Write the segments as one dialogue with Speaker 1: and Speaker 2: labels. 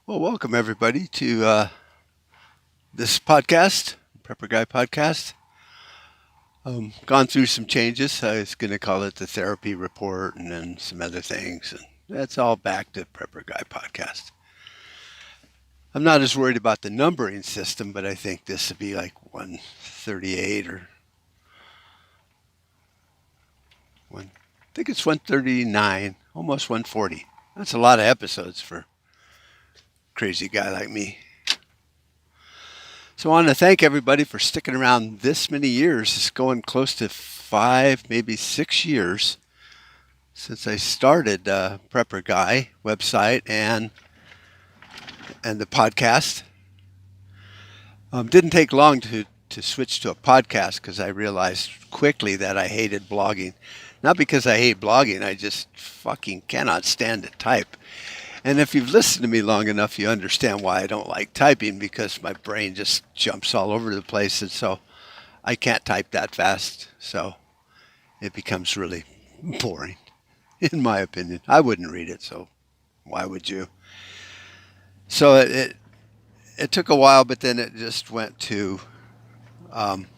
Speaker 1: Well, welcome everybody to this podcast, Prepper Guy podcast. Gone through some changes. I was going to call it the therapy report and then some other things. And that's all back to Prepper Guy podcast. I'm not as worried about the numbering system, but I think this would be like 138 or one. I think it's 139, almost 140. That's a lot of episodes for a crazy guy like me. So I want to thank everybody for sticking around this many years. It's going close to 5, maybe 6 years since I started Prepper Guy website and the podcast. Didn't take long to switch to a podcast because I realized quickly that I hated blogging. Not because I hate blogging, I just fucking cannot stand to type. And if you've listened to me long enough, you understand why I don't like typing, because my brain just jumps all over the place. And so I can't type that fast. So it becomes really boring, in my opinion. I wouldn't read it, so why would you? So it took a while, but then it just went to um,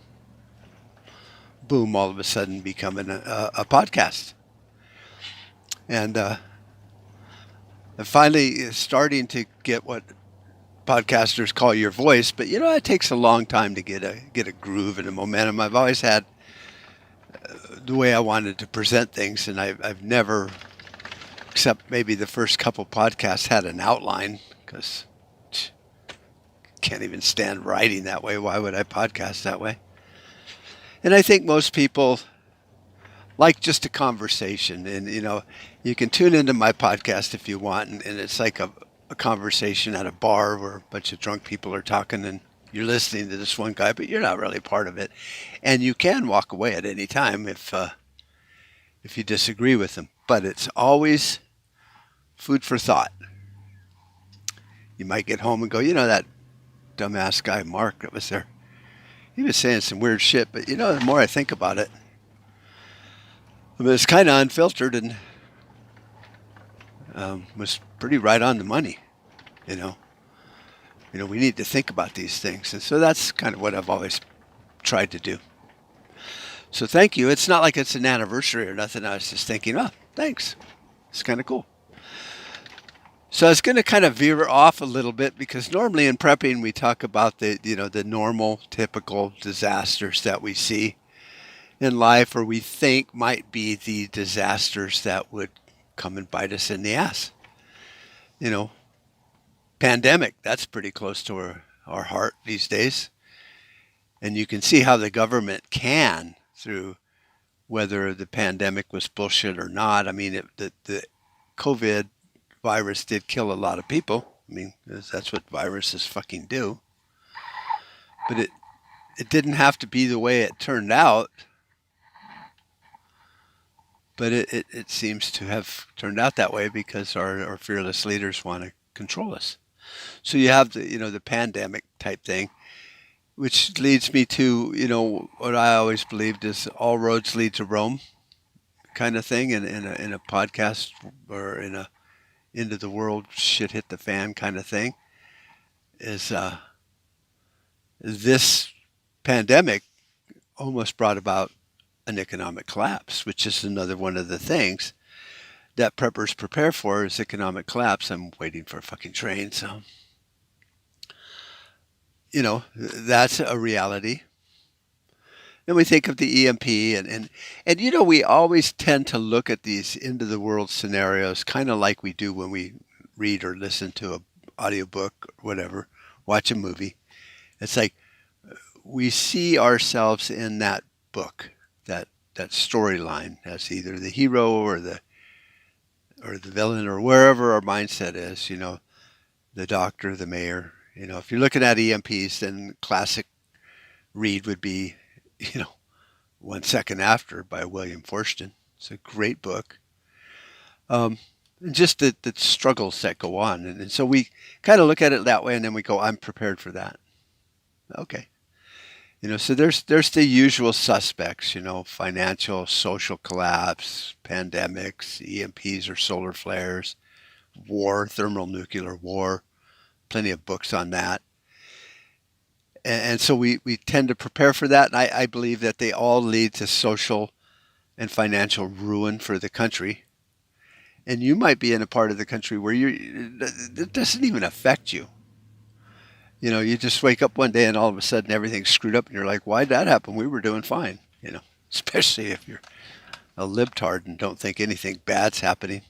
Speaker 1: boom, all of a sudden becoming a podcast. And I'm finally starting to get what podcasters call your voice, but it takes a long time to get a groove and a momentum. I've always had the way I wanted to present things, and I've never, except maybe the first couple podcasts, had an outline, because can't even stand writing that way. Why would I podcast that way? And I think most people like just a conversation, and you can tune into my podcast if you want, and it's like a conversation at a bar where a bunch of drunk people are talking, and you're listening to this one guy, but you're not really part of it, and you can walk away at any time if you disagree with them. But it's always food for thought. You might get home and go, that dumbass guy Mark that was there, he was saying some weird shit, but the more I think about it, I mean, it's kind of unfiltered and was pretty right on the money. You know, we need to think about these things, and so that's kind of what I've always tried to do. So thank you. It's not like it's an anniversary or nothing. I was just thinking, oh, thanks. It's kind of cool. So I was going to kind of veer off a little bit, because normally in prepping we talk about the normal, typical disasters that we see in life, or we think might be the disasters that would come and bite us in the ass. You know, pandemic, that's pretty close to our heart these days. And you can see how the government can, through whether the pandemic was bullshit or not. I mean, the COVID virus did kill a lot of people. I mean, that's what viruses fucking do. But it didn't have to be the way it turned out. But it seems to have turned out that way because our fearless leaders want to control us. So you have the pandemic type thing, which leads me to what I always believed is all roads lead to Rome kind of thing, in a podcast, or in a end of the world shit hit the fan kind of thing, is this pandemic almost brought about an economic collapse, which is another one of the things that preppers prepare for, is economic collapse. I'm waiting for a fucking train, so that's a reality. Then we think of the EMP, and we always tend to look at these end of the world scenarios kind of like we do when we read or listen to a audiobook or whatever, watch a movie. It's like we see ourselves in that book, that storyline, as either the hero or the villain, or wherever our mindset is. The doctor, the mayor. If you're looking at EMPs, then classic read would be, 1 Second After by William Forstchen. It's a great book. And just the struggles that go on. And so we kind of look at it that way, and then we go, I'm prepared for that. Okay. So there's the usual suspects, financial, social collapse, pandemics, EMPs or solar flares, war, thermonuclear war, plenty of books on that. And so we tend to prepare for that. And I believe that they all lead to social and financial ruin for the country. And you might be in a part of the country where it doesn't even affect you. You know, you just wake up one day and all of a sudden everything's screwed up and you're like, why'd that happen? We were doing fine, you know, especially if you're a libtard and don't think anything bad's happening.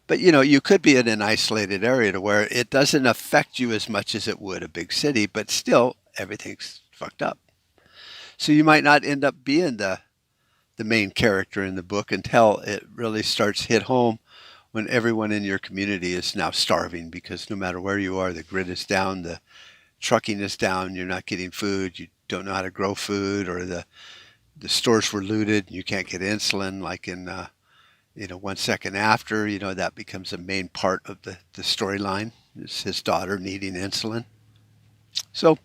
Speaker 1: But, you know, you could be in an isolated area to where it doesn't affect you as much as it would a big city, but still everything's fucked up. So you might not end up being the main character in the book until it really starts hit home when everyone in your community is now starving, because no matter where you are, the grid is down, the trucking is down, you're not getting food, you don't know how to grow food, or the stores were looted and you can't get insulin like in 1 second after. You know, that becomes a main part of the storyline, is his daughter needing insulin. So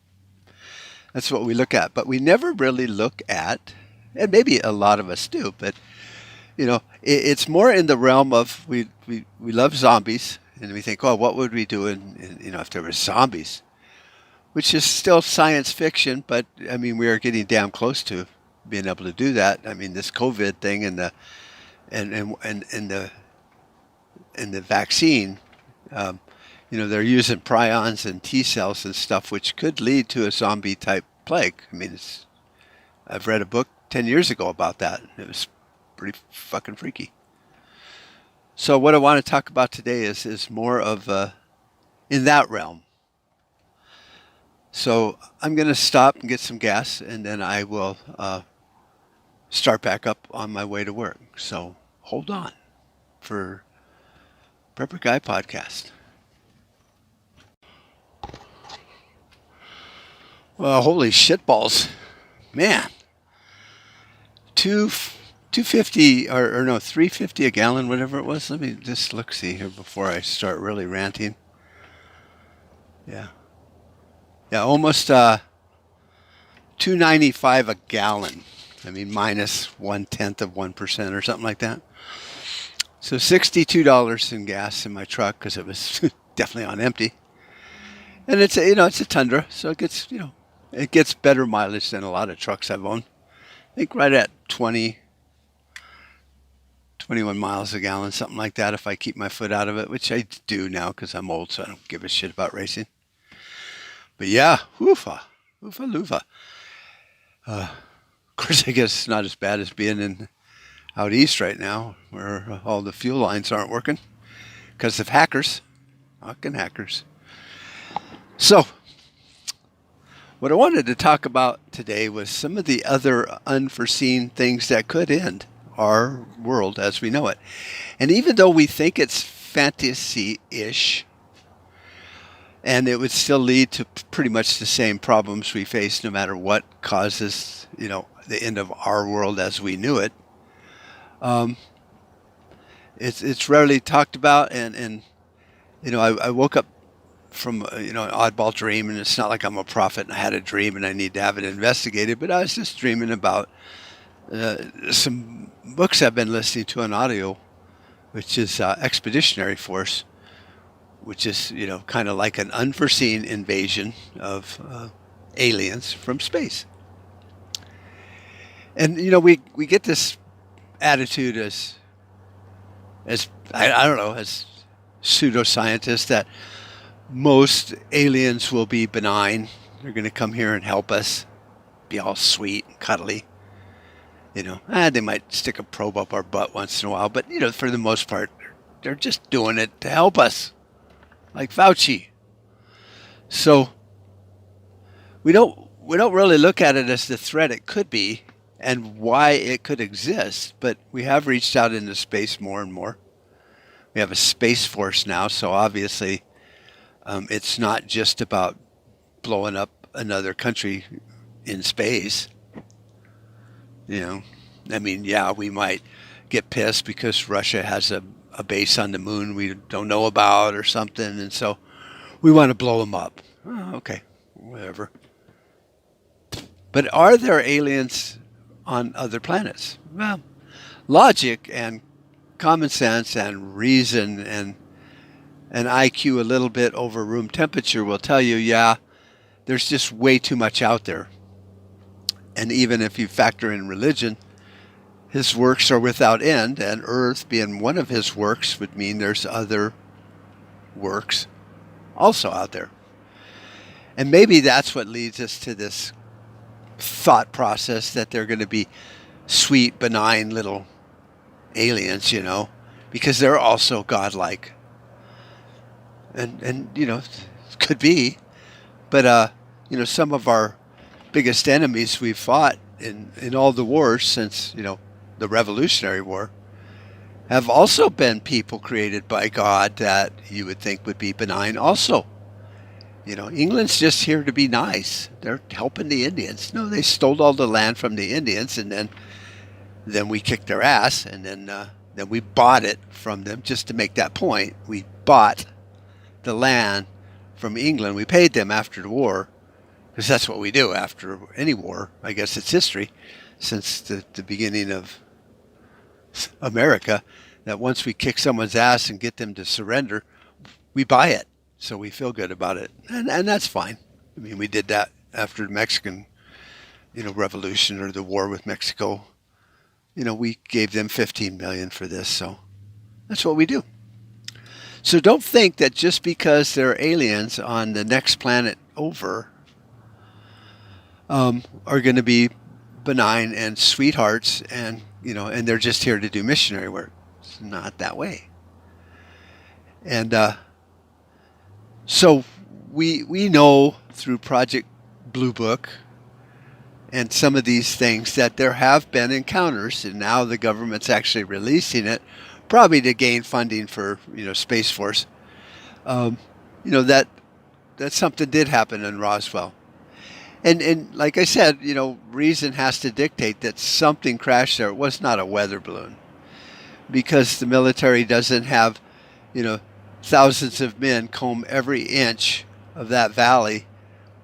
Speaker 1: that's what we look at, but we never really look at, and maybe a lot of us do, but you know, it's more in the realm of we love zombies, and we think, oh, what would we do if there were zombies? Which is still science fiction, but I mean, we are getting damn close to being able to do that. I mean, this COVID thing and the vaccine, they're using prions and T cells and stuff, which could lead to a zombie type plague. I mean, I've read a book 10 years ago about that. It was pretty fucking freaky. So what I want to talk about today is more of in that realm. So I'm going to stop and get some gas, and then I will start back up on my way to work. So hold on for Prepper Guy Podcast. Well, holy shitballs, man! 250 or no, 350 a gallon, whatever it was. Let me just see here before I start really ranting. Yeah, almost 295 a gallon. I mean, minus 0.1% or something like that. So $62 in gas in my truck because it was definitely on empty. And it's a Tundra, so it gets better mileage than a lot of trucks I've owned. I think right at 21 miles a gallon, something like that, if I keep my foot out of it, which I do now because I'm old, so I don't give a shit about racing. But yeah, woofa loofah. Of course, I guess it's not as bad as being out east right now, where all the fuel lines aren't working because of hackers. Fucking hackers. So, what I wanted to talk about today was some of the other unforeseen things that could end our world as we know it. And even though we think it's fantasy-ish, and it would still lead to pretty much the same problems we face no matter what causes, the end of our world as we knew it, it's rarely talked about. And I woke up from an oddball dream, and it's not like I'm a prophet and I had a dream and I need to have it investigated, but I was just dreaming about some books I've been listening to on audio, which is Expeditionary Force, which is kind of like an unforeseen invasion of aliens from space. And we get this attitude as I don't know, as pseudoscientists, that most aliens will be benign. They're going to come here and help us, be all sweet and cuddly. They might stick a probe up our butt once in a while, but for the most part, they're just doing it to help us, like Fauci. So we don't really look at it as the threat it could be and why it could exist, but we have reached out into space more and more. We have a space force now, so obviously it's not just about blowing up another country in space. I mean, yeah, we might get pissed because Russia has a base on the moon we don't know about or something, and so we want to blow them up. Oh, okay, whatever. But are there aliens on other planets? Well, logic and common sense and reason and an IQ a little bit over room temperature will tell you, yeah, there's just way too much out there. And even if you factor in religion, his works are without end, and earth being one of his works would mean there's other works also out there. And maybe that's what leads us to this thought process that they're going to be sweet, benign little aliens, because they're also godlike. And could be. But, some of our biggest enemies we've fought in all the wars since, the Revolutionary War have also been people created by God that you would think would be benign also. England's just here to be nice. They're helping the Indians. No, they stole all the land from the Indians, and then we kicked their ass, and then we bought it from them. Just to make that point, we bought the land from England. We paid them after the war, because that's what we do after any war. I guess it's history since the beginning of America, that once we kick someone's ass and get them to surrender, we buy it. So we feel good about it. And that's fine. I mean, we did that after the Mexican, revolution or the war with Mexico. We gave them $15 million for this. So that's what we do. So don't think that just because there are aliens on the next planet over are going to be benign and sweethearts and they're just here to do missionary work. It's not that way. And so we know through Project Blue Book and some of these things that there have been encounters, and now the government's actually releasing it, probably to gain funding for Space Force. That something did happen in Roswell. And like I said, reason has to dictate that something crashed there. It was not a weather balloon, because the military doesn't have, thousands of men comb every inch of that valley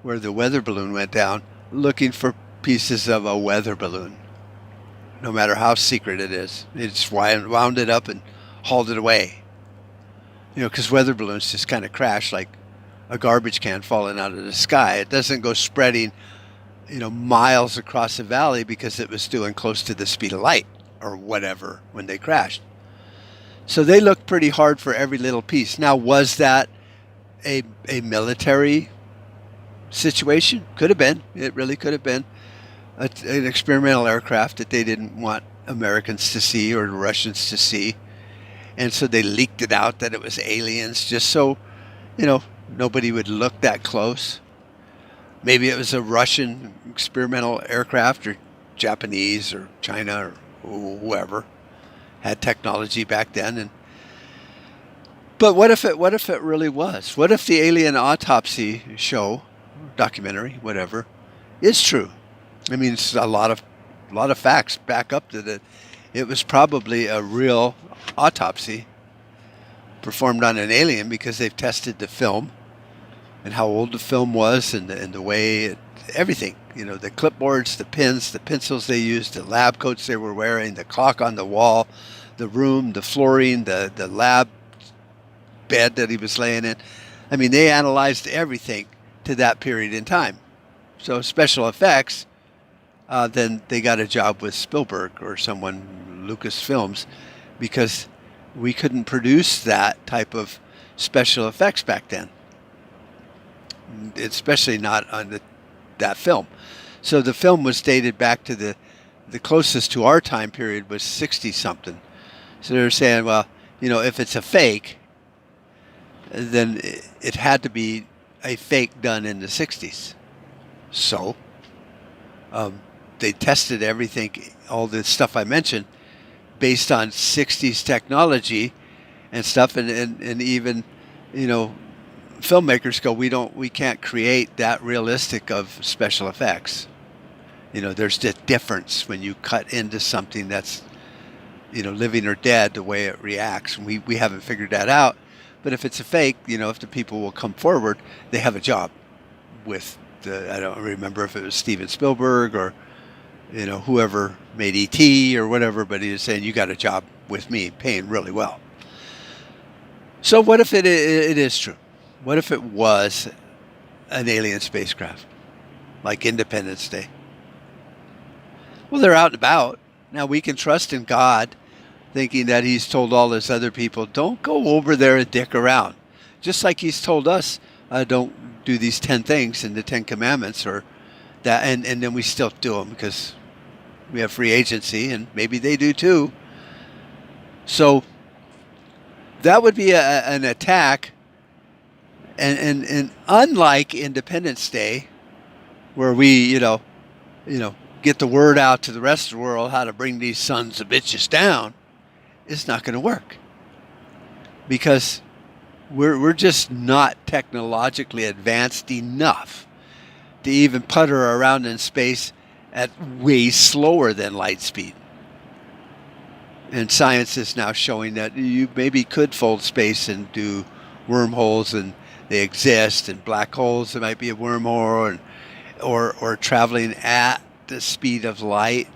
Speaker 1: where the weather balloon went down looking for pieces of a weather balloon, no matter how secret it is. They just wound it up and hauled it away. Because weather balloons just kind of crash like a garbage can falling out of the sky. It doesn't go spreading, miles across the valley because it was doing close to the speed of light or whatever when they crashed. So they looked pretty hard for every little piece. Now, was that a military situation? Could have been. It really could have been an experimental aircraft that they didn't want Americans to see or the Russians to see. And so they leaked it out that it was aliens just so, nobody would look that close. Maybe it was a Russian experimental aircraft, or Japanese or China or whoever had technology back then. But what if it really was? What if the alien autopsy show, documentary, whatever, is true? I mean, it's a lot of facts back up to that. It was probably a real autopsy performed on an alien, because they've tested the film and how old the film was and the way everything, the clipboards, the pens, the pencils they used, the lab coats they were wearing, the clock on the wall, the room, the flooring, the lab bed that he was laying in. I mean, they analyzed everything to that period in time. So special effects, then they got a job with Spielberg or someone, Lucasfilms, because we couldn't produce that type of special effects back then, especially not on that film. So the film was dated back to the closest to our time period was 60-something. So they're saying, well, if it's a fake, then it had to be a fake done in the 60s. So they tested everything, all the stuff I mentioned, based on 60s technology and stuff, and even, filmmakers go, we can't create that realistic of special effects. There's the difference when you cut into something that's, living or dead, the way it reacts. We haven't figured that out. But if it's a fake, if the people will come forward, they have a job with I don't remember if it was Steven Spielberg or, whoever made E.T. or whatever, but he was saying, you got a job with me, paying really well. So what if it is true? What if it was an alien spacecraft, like Independence Day? Well, they're out and about. Now we can trust in God, thinking that He's told all His other people, don't go over there and dick around. Just like He's told us, don't do these 10 things in the 10 commandments or that, and then we still do them because we have free agency and maybe they do too. So that would be an attack. And unlike Independence Day, where we, get the word out to the rest of the world how to bring these sons of bitches down, it's not going to work because we're just not technologically advanced enough to even putter around in space at way slower than light speed. And science is now showing that you maybe could fold space and do wormholes, and they exist, and black holes, there might be a wormhole, and, or traveling at the speed of light,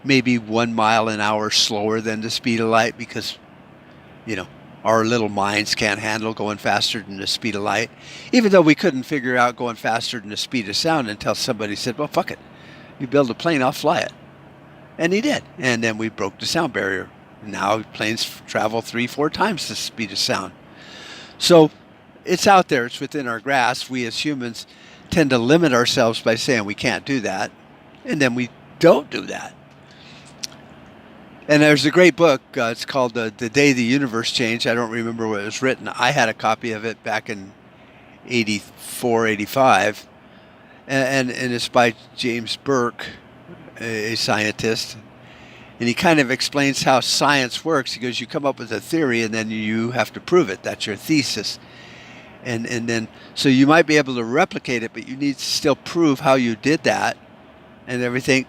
Speaker 1: maybe 1 mile an hour slower than the speed of light because, our little minds can't handle going faster than the speed of light, even though we couldn't figure out going faster than the speed of sound until somebody said, well, fuck it. You build a plane, I'll fly it. And he did. And then we broke the sound barrier. Now planes travel 3-4 times the speed of sound. So it's out there. It's within our grasp. We as humans tend to limit ourselves by saying we can't do that. And then we don't do that. And there's a great book. It's called The Day the Universe Changed. I don't remember where it was written. I had a copy of it back in 84, 85. And it's by James Burke, a scientist. And he kind of explains how science works. He goes, you come up with a theory and then you have to prove it. That's your thesis. And then, so you might be able to replicate it, but you need to still prove how you did that and everything.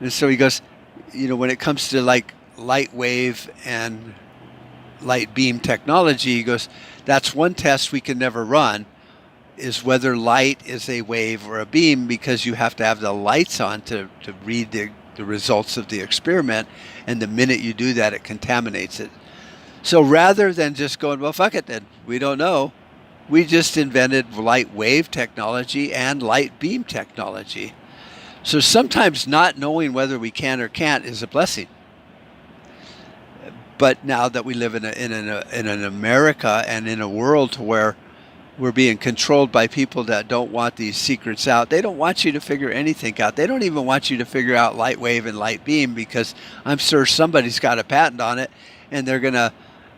Speaker 1: And so he goes, when it comes to like light wave and light beam technology, he goes, that's one test we can never run, is whether light is a wave or a beam, because you have to have the lights on to read the results of the experiment, and the minute you do that, it contaminates it. So rather than just going, well, fuck it then, we don't know, we just invented light wave technology and light beam technology. So sometimes not knowing whether we can or can't is a blessing. But now that we live in an America and in a world to where we're being controlled by people that don't want these secrets out. They don't want you to figure anything out. They don't even want you to figure out light wave and light beam, because I'm sure somebody's got a patent on it, and they're going to,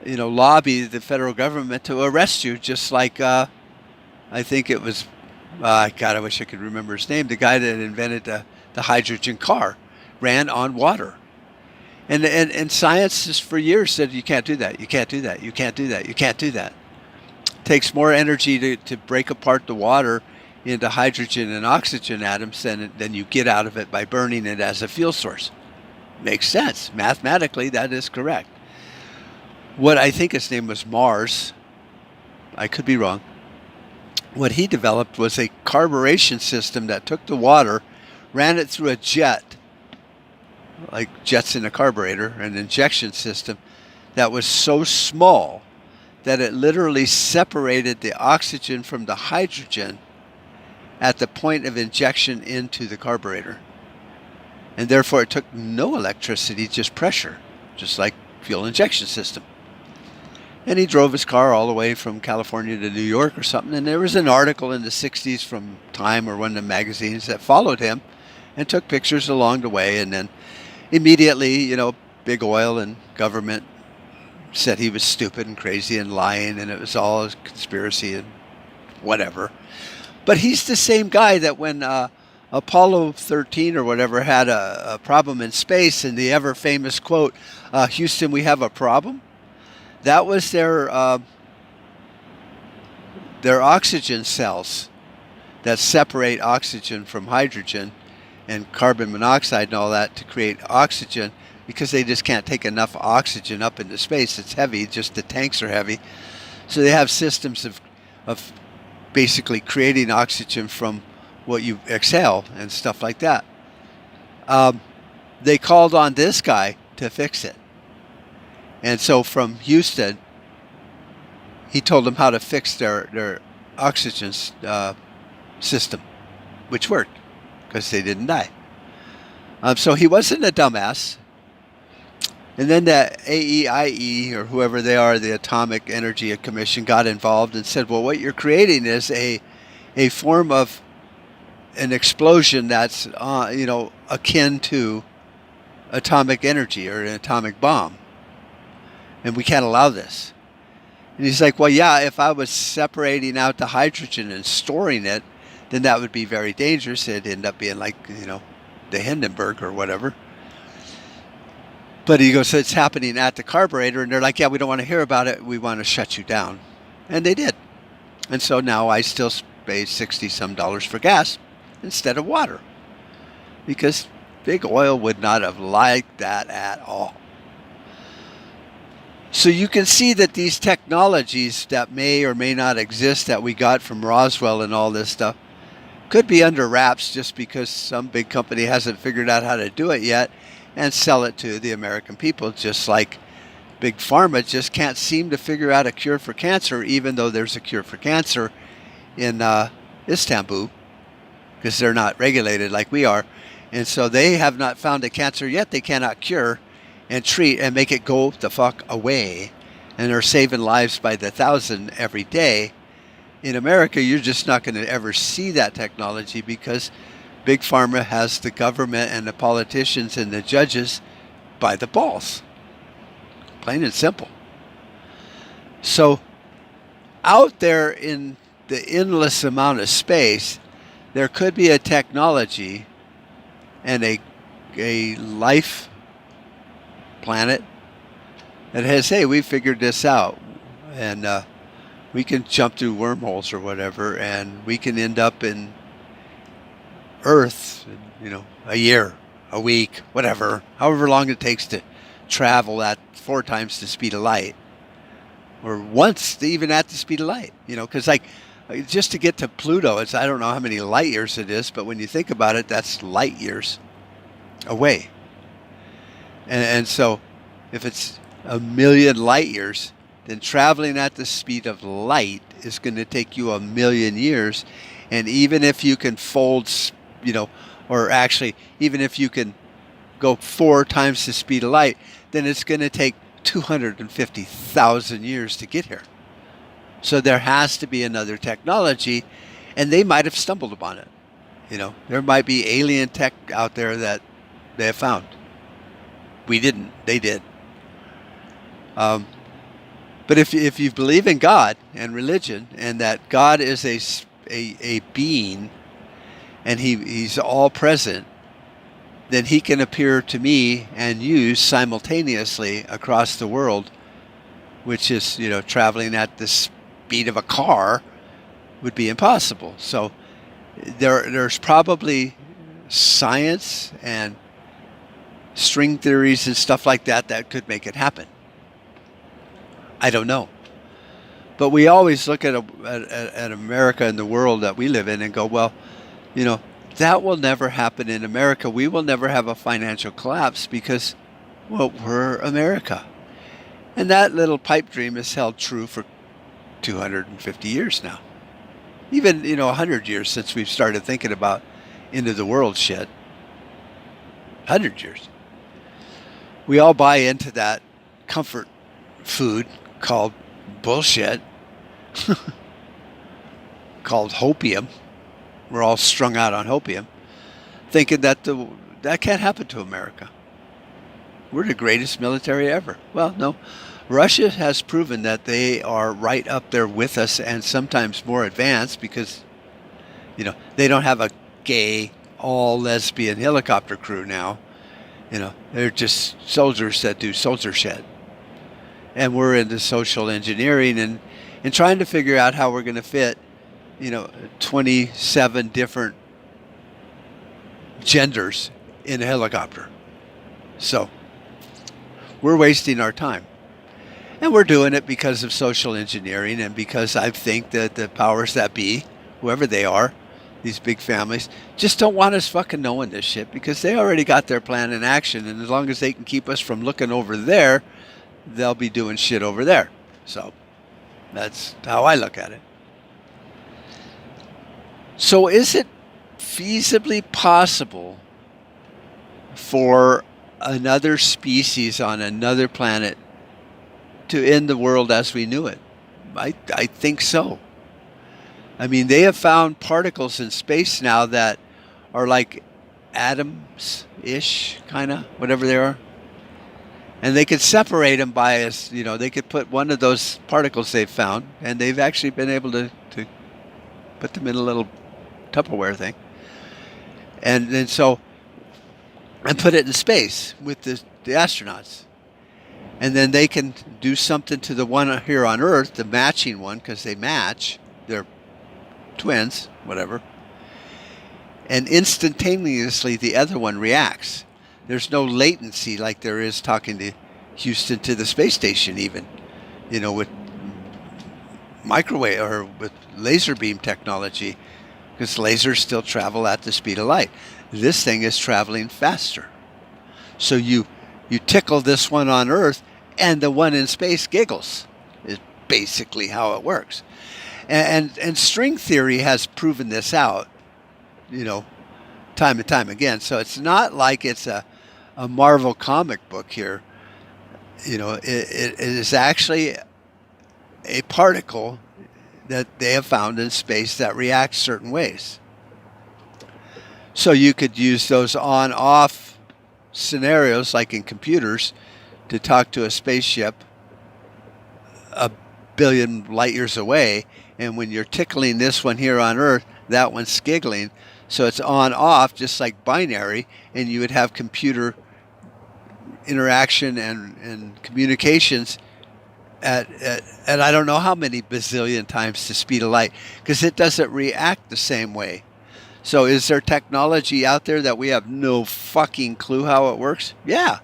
Speaker 1: lobby the federal government to arrest you, just like I think it was, God, I wish I could remember his name, the guy that invented the hydrogen car, ran on water. And science has for years said, you can't do that, you can't do that, you can't do that, you can't do that. Takes more energy to break apart the water into hydrogen and oxygen atoms than you get out of it by burning it as a fuel source. Makes sense. Mathematically, that is correct. What I think his name was Mars, I could be wrong, what he developed was a carburation system that took the water, ran it through a jet, like jets in a carburetor, an injection system that was so small that it literally separated the oxygen from the hydrogen at the point of injection into the carburetor. And therefore it took no electricity, just pressure, just like fuel injection system. And he drove his car all the way from California to New York or something, and there was an article in the 60s from Time or one of the magazines that followed him and took pictures along the way, and then immediately, big oil and government said he was stupid and crazy and lying, and it was all a conspiracy and whatever. But he's the same guy that when Apollo 13 or whatever had a problem in space, and the ever famous quote, Houston, we have a problem. That was their oxygen cells that separate oxygen from hydrogen and carbon monoxide and all that to create oxygen, because they just can't take enough oxygen up into space. It's heavy, just the tanks are heavy. So they have systems of basically creating oxygen from what you exhale and stuff like that. They called on this guy to fix it. And so from Houston, he told them how to fix their oxygen system, which worked because they didn't die. So he wasn't a dumbass. And then the AEIE, or whoever they are, the Atomic Energy Commission, got involved and said, well, what you're creating is a form of an explosion that's, akin to atomic energy or an atomic bomb. And we can't allow this. And he's like, well, yeah, if I was separating out the hydrogen and storing it, then that would be very dangerous. It'd end up being like, the Hindenburg or whatever. But he goes, so it's happening at the carburetor. And they're like, yeah, we don't want to hear about it. We want to shut you down. And they did. And so now I still pay $60-some for gas instead of water. Because big oil would not have liked that at all. So you can see that these technologies that may or may not exist that we got from Roswell and all this stuff could be under wraps just because some big company hasn't figured out how to do it yet and sell it to the American people, just like Big Pharma just can't seem to figure out a cure for cancer, even though there's a cure for cancer in Istanbul, because they're not regulated like we are. And so they have not found a cancer yet they cannot cure and treat and make it go the fuck away. And they're saving lives by the thousand every day. In America, you're just not going to ever see that technology because Big Pharma has the government and the politicians and the judges by the balls. Plain and simple. So out there in the endless amount of space, there could be a technology and a life planet that has, hey, we figured this out. And we can jump through wormholes or whatever, and we can end up in Earth, a year, a week, whatever, however long it takes to travel at 4 times the speed of light, or once even at the speed of light, because just to get to Pluto, I don't know how many light years it is, but when you think about it, that's light years away. And so if it's 1,000,000 light years, then traveling at the speed of light is going to take you 1,000,000 years. And even if you can fold, or actually, even if you can go 4 times the speed of light, then it's going to take 250,000 years to get here. So there has to be another technology, and they might have stumbled upon it. There might be alien tech out there that they have found. We didn't. They did. But if you believe in God and religion, and that God is a being, and he's all present, then he can appear to me and you simultaneously across the world, which is, traveling at the speed of a car would be impossible. So there's probably science and string theories and stuff like that could make it happen. I don't know. But we always look at America and the world that we live in and go, well, that will never happen in America. We will never have a financial collapse because, well, we're America. And that little pipe dream has held true for 250 years now. Even, 100 years since we've started thinking about end of the world shit. 100 years. We all buy into that comfort food called bullshit, called hopium. We're all strung out on hopium, thinking that that can't happen to America. We're the greatest military ever. Well, no. Russia has proven that they are right up there with us and sometimes more advanced because, they don't have a gay, all lesbian helicopter crew now. They're just soldiers that do soldier shit. And we're into social engineering and trying to figure out how we're going to fit, 27 different genders in a helicopter. So we're wasting our time. And we're doing it because of social engineering and because I think that the powers that be, whoever they are, these big families, just don't want us fucking knowing this shit because they already got their plan in action. And as long as they can keep us from looking over there, they'll be doing shit over there. So That's how I look at it. So is it feasibly possible for another species on another planet to end the world as we knew it? I think so. I mean, they have found particles in space now that are like atoms-ish, kind of, whatever they are. And they could separate them by, they could put one of those particles they've found, and they've actually been able to put them in a little Tupperware thing. And put it in space with the astronauts. And then they can do something to the one here on Earth, the matching one, because they match. They're twins, whatever. And instantaneously the other one reacts. There's no latency like there is talking to Houston to the space station even, with microwave or with laser beam technology, because lasers still travel at the speed of light. This thing is traveling faster. So you tickle this one on Earth and the one in space giggles, is basically how it works. And string theory has proven this out, time and time again. So it's not like it's a Marvel comic book here. It is actually a particle that they have found in space that reacts certain ways. So you could use those on-off scenarios, like in computers, to talk to a spaceship a billion light years away. And when you're tickling this one here on Earth, that one's giggling. So it's on-off, just like binary, and you would have computer interaction and communications at I don't know how many bazillion times the speed of light, because it doesn't react the same way. So is there technology out there that we have no fucking clue how it works? Yeah.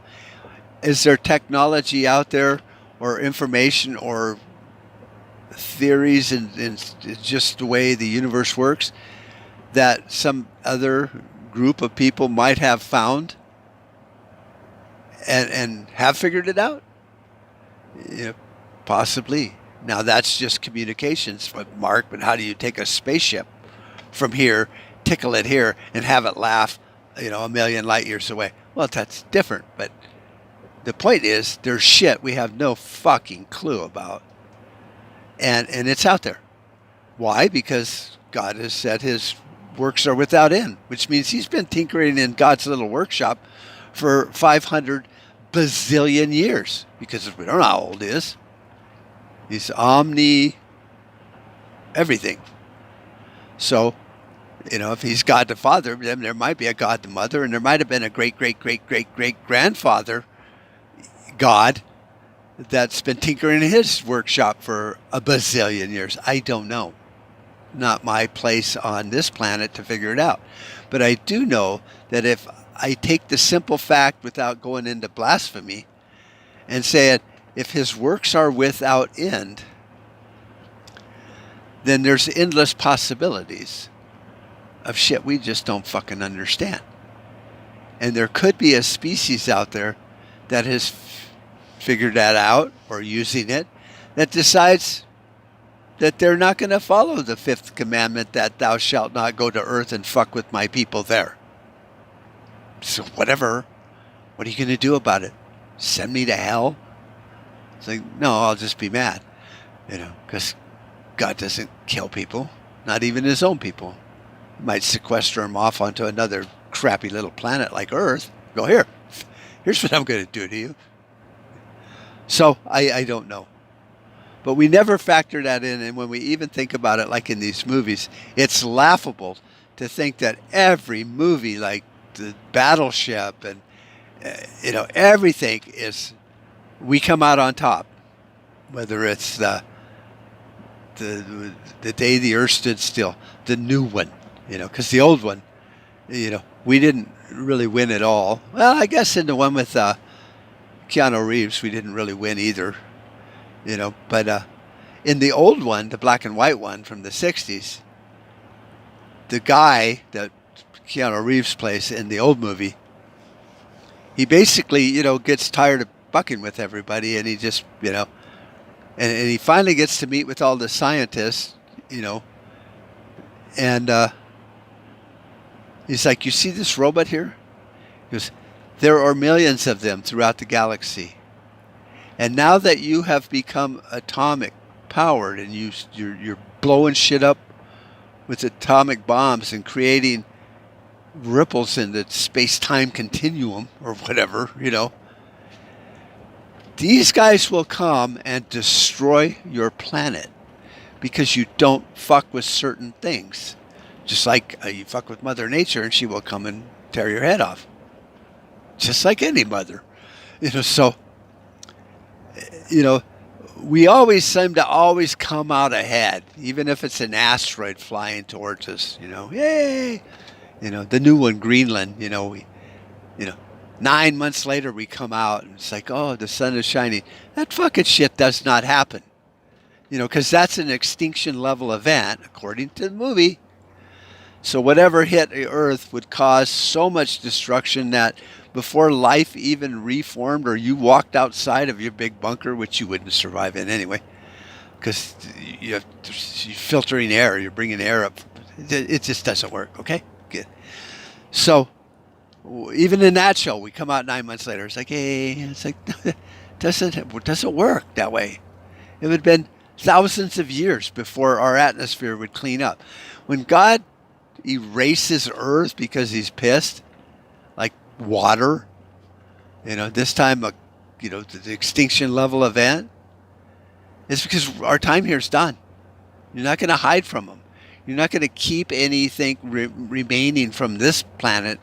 Speaker 1: Is there technology out there or information or theories in just the way the universe works that some other group of people might have found and have figured it out? Yeah, possibly. Now that's just communications, Mark, but how do you take a spaceship from here, tickle it here, and have it laugh, a million light years away? Well, that's different, but the point is there's shit we have no fucking clue about. And it's out there. Why? Because God has said his works are without end, which means he's been tinkering in God's little workshop for 500 bazillion years, because we don't know how old he is. He's everything. So, if he's God the Father, then there might be a God the Mother, and there might have been a great-great-great-great-great-grandfather God that's been tinkering in his workshop for a bazillion years. I don't know. Not my place on this planet to figure it out. But I do know that if I take the simple fact without going into blasphemy and say it, if his works are without end, then there's endless possibilities of shit we just don't fucking understand. And there could be a species out there that has figured that out, or using it, that decides that they're not going to follow the fifth commandment, that thou shalt not go to earth and fuck with my people there. So whatever. What are you going to do about it? Send me to hell? It's like, no, I'll just be mad. Because God doesn't kill people. Not even his own people. He might sequester them off onto another crappy little planet like Earth. Go, here's what I'm going to do to you. So I don't know. But we never factor that in. And when we even think about it, like in these movies, it's laughable to think that every movie, like the Battleship and, everything is, we come out on top. Whether it's the day the earth stood still, the new one, because the old one, we didn't really win at all. Well, I guess in the one with Keanu Reeves, we didn't really win either, but in the old one, the black and white one from the 60s, the guy that Keanu Reeves plays in the old movie, he basically, gets tired of bucking with everybody, and he just, And he finally gets to meet with all the scientists, you know, and he's like, you see this robot here? He goes, there are millions of them throughout the galaxy. And now that you have become atomic powered and you're blowing shit up with atomic bombs and creating ripples in the space-time continuum or whatever, you know, these guys will come and destroy your planet because you don't fuck with certain things. Just like you fuck with Mother Nature and she will come and tear your head off. Just like any mother. You know, so, you know, we always seem to always come out ahead, even if it's an asteroid flying towards us, you know, yay! You know, the new one, Greenland, you know, 9 months later we come out and it's like, oh, the sun is shining. That fucking shit does not happen. You know, because that's an extinction level event, according to the movie. So whatever hit the Earth would cause so much destruction that before life even reformed or you walked outside of your big bunker, which you wouldn't survive in anyway, because you're filtering air, you're bringing air up. It just doesn't work, okay? Good. So even in that show, we come out 9 months later. It's like, hey, it's like, it doesn't work that way. It would have been thousands of years before our atmosphere would clean up. When God erases Earth because he's pissed, like water, you know, this time, you know, the extinction level event, it's because our time here is done. You're not going to hide from him. You're not going to keep anything remaining from this planet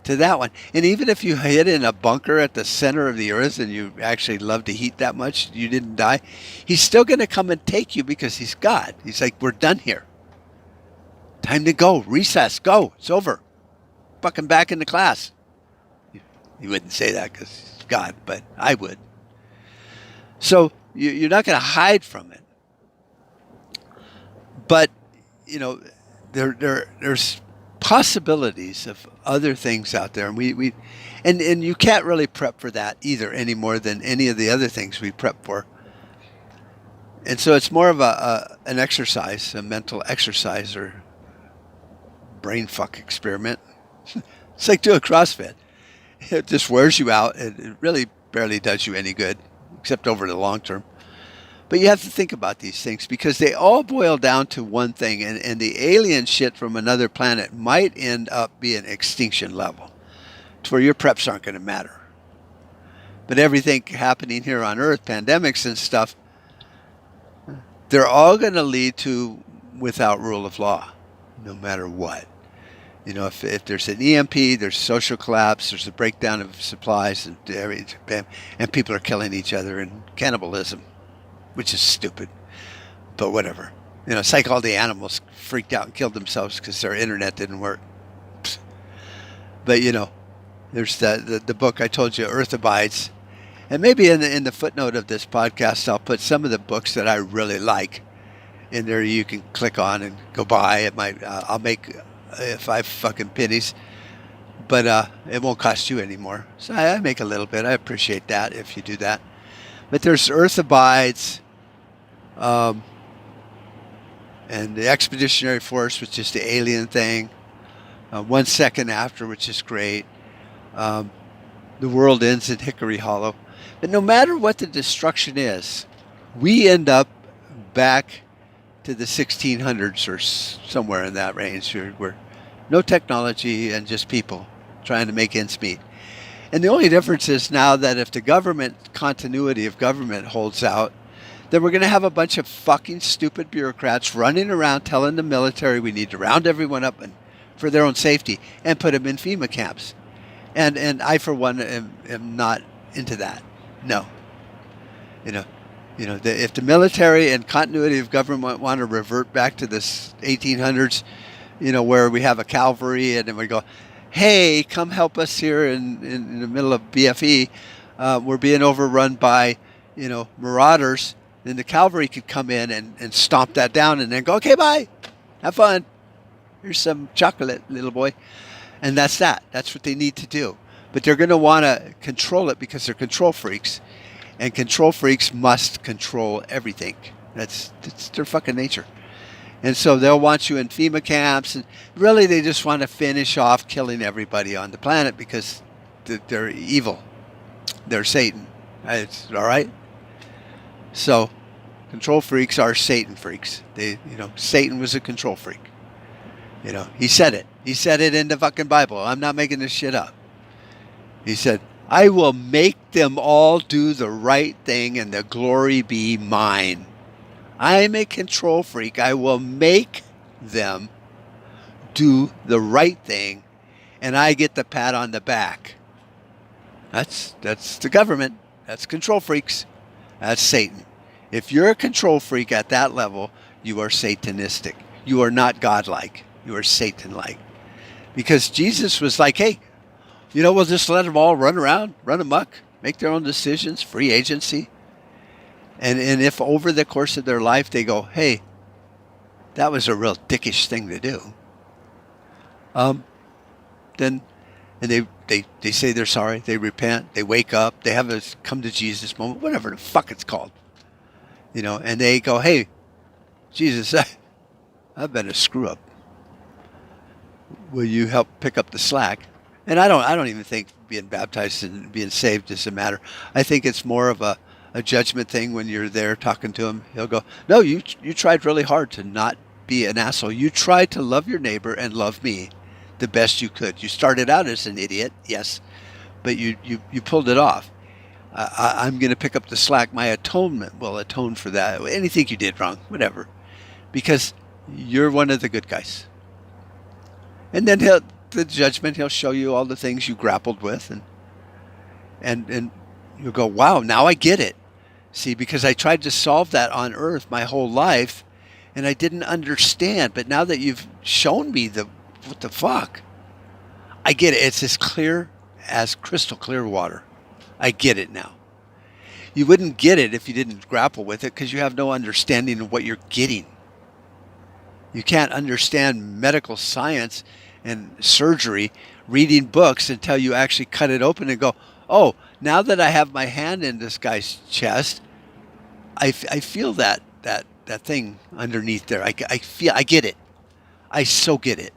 Speaker 1: to that one. And even if you hid in a bunker at the center of the Earth and you actually love to heat that much, you didn't die, he's still going to come and take you because he's God. He's like, we're done here. Time to go. Recess. Go. It's over. Fucking back into class. You wouldn't say that because he's God, but I would. So you're not going to hide from it. But, you know, there's possibilities of other things out there, and and you can't really prep for that either any more than any of the other things we prep for. And so it's more of an exercise, a mental exercise or brain fuck experiment. It's like doing CrossFit. It just wears you out. It really barely does you any good, except over the long term. But you have to think about these things because they all boil down to one thing, and the alien shit from another planet might end up being extinction level to where your preps aren't going to matter. But everything happening here on Earth, pandemics and stuff, they're all going to lead to without rule of law, no matter what. You know, if there's an EMP, there's social collapse, there's a breakdown of supplies, and people are killing each other, and cannibalism, which is stupid, but whatever. You know, it's like all the animals freaked out and killed themselves because their internet didn't work. But, you know, there's the book I told you, Earth Abides. And maybe in the footnote of this podcast, I'll put some of the books that I really like in there. You can click on and go buy. It might, I'll make 5 fucking pennies, but it won't cost you anymore. So I make a little bit. I appreciate that if you do that. But there's Earth Abides, and the Expeditionary Force, which is the alien thing. 1 second after, which is great. The world ends in Hickory Hollow. But no matter what the destruction is, we end up back to the 1600s or somewhere in that range. Where no technology and just people trying to make ends meet. And the only difference is now that if the continuity of government holds out, then we're going to have a bunch of fucking stupid bureaucrats running around telling the military we need to round everyone up for their own safety and put them in FEMA camps. And I, for one, am not into that. No. If the military and continuity of government want to revert back to the 1800s, where we have a cavalry and then we go, hey, come help us here in the middle of BFE. We're being overrun by, marauders. Then the cavalry could come in and stomp that down and then go, okay, bye. Have fun. Here's some chocolate, little boy. And that's what they need to do. But they're going to want to control it because they're control freaks. And control freaks must control everything. That's their fucking nature. And so they'll want you in FEMA camps, and really they just want to finish off killing everybody on the planet because they're evil. They're Satan. It's all right. So control freaks are Satan freaks. Satan was a control freak. He said it. He said it in the fucking Bible. I'm not making this shit up. He said, I will make them all do the right thing and the glory be mine. I'm a control freak. I will make them do the right thing and I get the pat on the back. That's the government. That's control freaks. That's Satan. If you're a control freak at that level, you are satanistic. You are not godlike. You are Satan-like. Because Jesus was like, hey, we'll just let them all run around, run amok, make their own decisions, free agency. And if over the course of their life they go, hey, that was a real dickish thing to do, then they say they're sorry, they repent, they wake up, they have a come to Jesus moment, whatever the fuck it's called, and they go, hey, Jesus, I've been a screw up. Will you help pick up the slack? And I don't even think being baptized and being saved is a matter. I think it's more of a judgment thing when you're there talking to him. He'll go, no, you tried really hard to not be an asshole. You tried to love your neighbor and love me the best you could. You started out as an idiot, yes, but you pulled it off. I'm going to pick up the slack. My atonement will atone for that. Anything you did wrong, whatever, because you're one of the good guys. And then the judgment, he'll show you all the things you grappled with, and you'll go, wow, now I get it. See, because I tried to solve that on earth my whole life, and I didn't understand. But now that you've shown me what the fuck, I get it. It's as clear as crystal clear water. I get it now. You wouldn't get it if you didn't grapple with it because you have no understanding of what you're getting. You can't understand medical science and surgery reading books until you actually cut it open and go, oh, now that I have my hand in this guy's chest, I feel that thing underneath there. I get it. I so get it.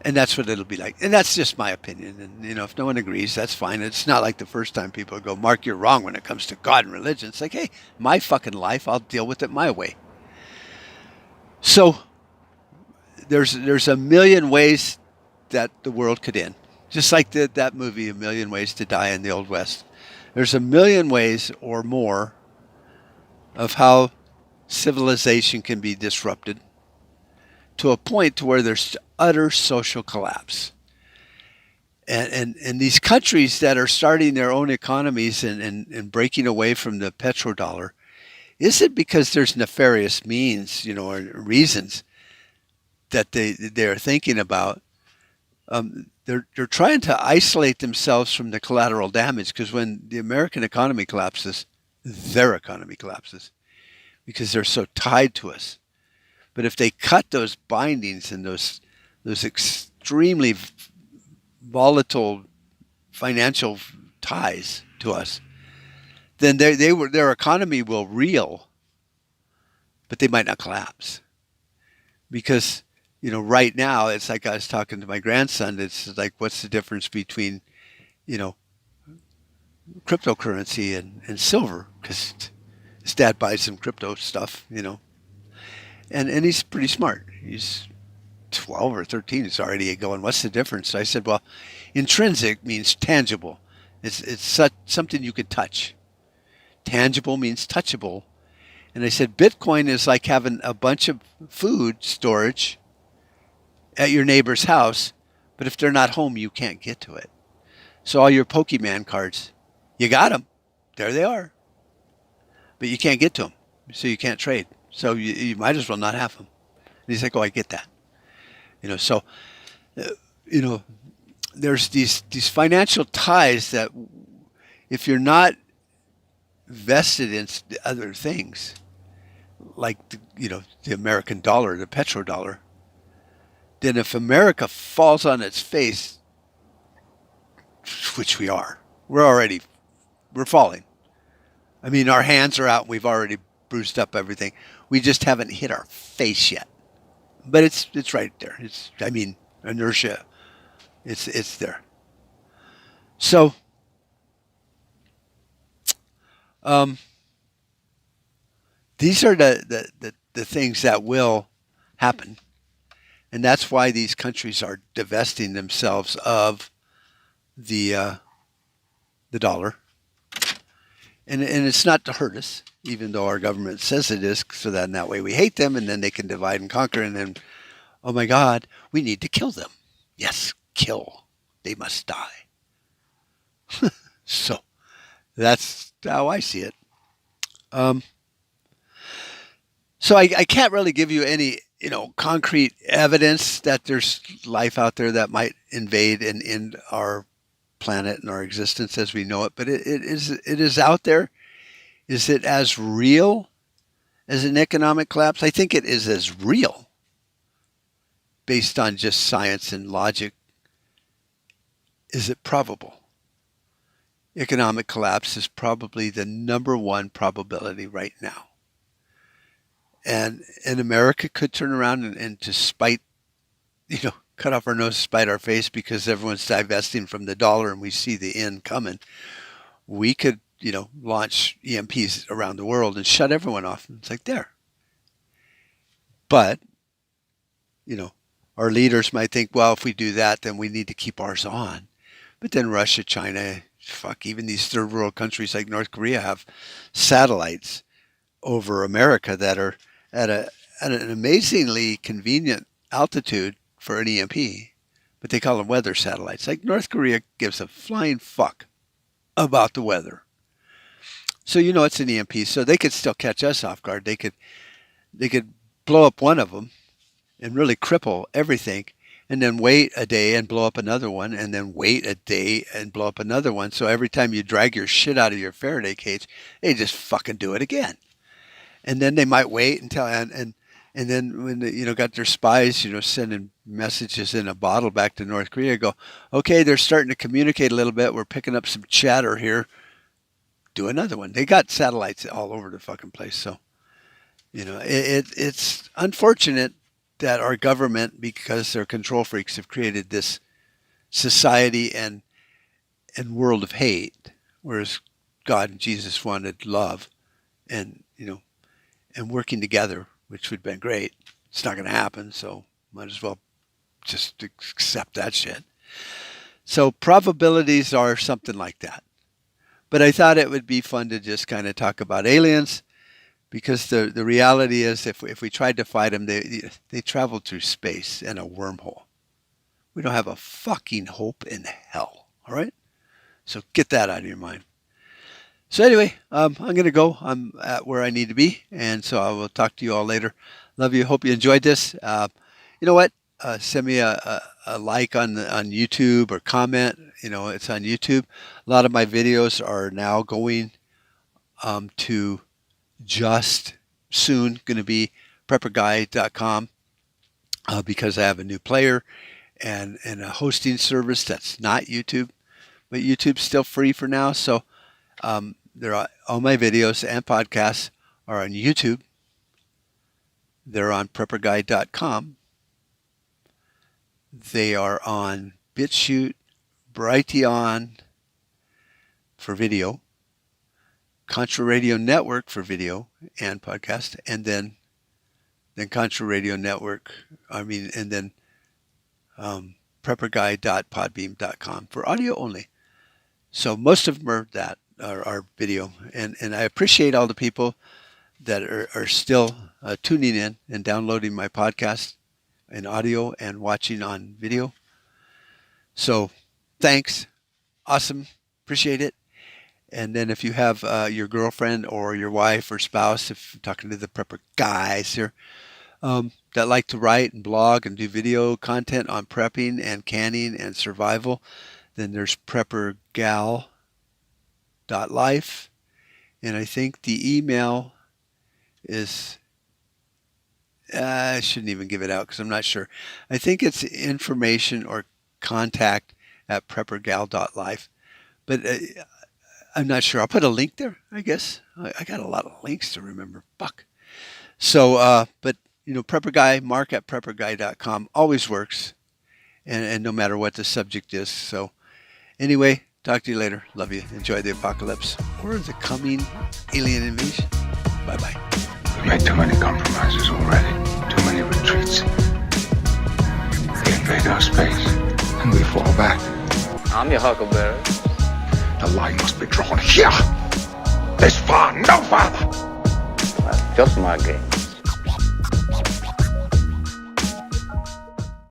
Speaker 1: And that's what it'll be like. And that's just my opinion. And, if no one agrees, that's fine. It's not like the first time people go, Mark, you're wrong when it comes to God and religion. It's like, hey, my fucking life, I'll deal with it my way. So there's a million ways that the world could end. Just like that movie, A Million Ways to Die in the Old West. There's a million ways or more of how civilization can be disrupted to a point to where there's utter social collapse. And these countries that are starting their own economies and breaking away from the petrodollar, is it because there's nefarious means, or reasons that they're thinking about? They're trying to isolate themselves from the collateral damage, because when the American economy collapses, their economy collapses because they're so tied to us. But if they cut those bindings and those extremely volatile financial ties to us, then their economy will reel, but they might not collapse. Because, right now, it's like I was talking to my grandson, it's like, what's the difference between, cryptocurrency and silver? Because his dad buys some crypto stuff, and he's pretty smart. He's 12 or 13. He's already going, what's the difference? So I said, well, intrinsic means tangible. It's something you could touch. Tangible means touchable. And I said, Bitcoin is like having a bunch of food storage at your neighbor's house, but if they're not home, you can't get to it. So all your Pokemon cards, you got them. There they are. But you can't get to them, so you can't trade. So you might as well not have them. And he's like, oh, I get that. So, there's these financial ties that if you're not vested in other things, like the American dollar, the petrodollar, then if America falls on its face, which we are, we're falling. I mean, our hands are out and we've already bruised up everything. We just haven't hit our face yet. But it's right there. It's I mean, inertia. It's there. So um, these are the things that will happen. And that's why these countries are divesting themselves of the uh, the dollar. And it's not to hurt us, even though our government says it is, so that in that way we hate them, and then they can divide and conquer, and then, oh my God, we need to kill them. Yes, kill. They must die. So that's how I see it. Um, so I can't really give you any, concrete evidence that there's life out there that might invade and end our planet and our existence as we know it. But it is out there. Is it as real as an economic collapse? I think it is as real based on just science and logic. Is it probable? Economic collapse is probably the number one probability right now. And America could turn around and to spite, cut off our nose, spite our face because everyone's divesting from the dollar and we see the end coming. We could, launch EMPs around the world and shut everyone off. It's like there. But, you know, our leaders might think, well, if we do that, then we need to keep ours on. But then Russia, China, even these third world countries like North Korea have satellites over America that are at an amazingly convenient altitude for an EMP, but they call them weather satellites. Like North Korea gives a flying fuck about the weather. So it's an EMP, so they could still catch us off guard. They could blow up one of them and really cripple everything, and then wait a day and blow up another one, and then wait a day and blow up another one. So every time you drag your shit out of your Faraday cage, they just fucking do it again. And then they might wait until and then when they, got their spies, sending messages in a bottle back to North Korea, go, okay, they're starting to communicate a little bit. We're picking up some chatter here. Do another one. They got satellites all over the fucking place. So, it's unfortunate that our government, because they're control freaks, have created this society and world of hate, whereas God and Jesus wanted love and, and working together, which would have been great. It's not going to happen, so might as well just accept that shit. So probabilities are something like that. But I thought it would be fun to just kind of talk about aliens, because the reality is if we tried to fight them, they traveled through space in a wormhole. We don't have a fucking hope in hell, all right? So get that out of your mind. So anyway, I'm going to go. I'm at where I need to be, and so I will talk to you all later. Love you. Hope you enjoyed this. You know what? Send me a like on YouTube or comment. It's on YouTube. A lot of my videos are now going to just soon going to be prepperguy.com because I have a new player and a hosting service that's not YouTube, but YouTube's still free for now. So all my videos and podcasts are on YouTube. They're on prepperguy.com. They are on BitChute, Brighteon for video, Contra Radio Network for video and podcast, and then Contra Radio Network, and then prepperguy.podbeam.com for audio only. So most of them are video, and I appreciate all the people that are still tuning in and downloading my podcast in audio and watching on video. So thanks. Awesome. Appreciate it. And then if you have your girlfriend or your wife or spouse, if you're talking to the prepper guys here, that like to write and blog and do video content on prepping and canning and survival, then there's preppergal.life. And I think the email is, I shouldn't even give it out because I'm not sure. I think it's information or contact at preppergal.life. But I'm not sure. I'll put a link there, I guess. I got a lot of links to remember. Fuck. So, but, Prepper Guy, Mark at prepperguy.com always works. And no matter what the subject is. So, anyway, talk to you later. Love you. Enjoy the apocalypse or the coming alien invasion. Bye-bye.
Speaker 2: We made too many compromises already. Too many retreats. They invade our space, and we fall back.
Speaker 3: I'm your huckleberry.
Speaker 2: The line must be drawn here. This far, no farther.
Speaker 3: That's just my game.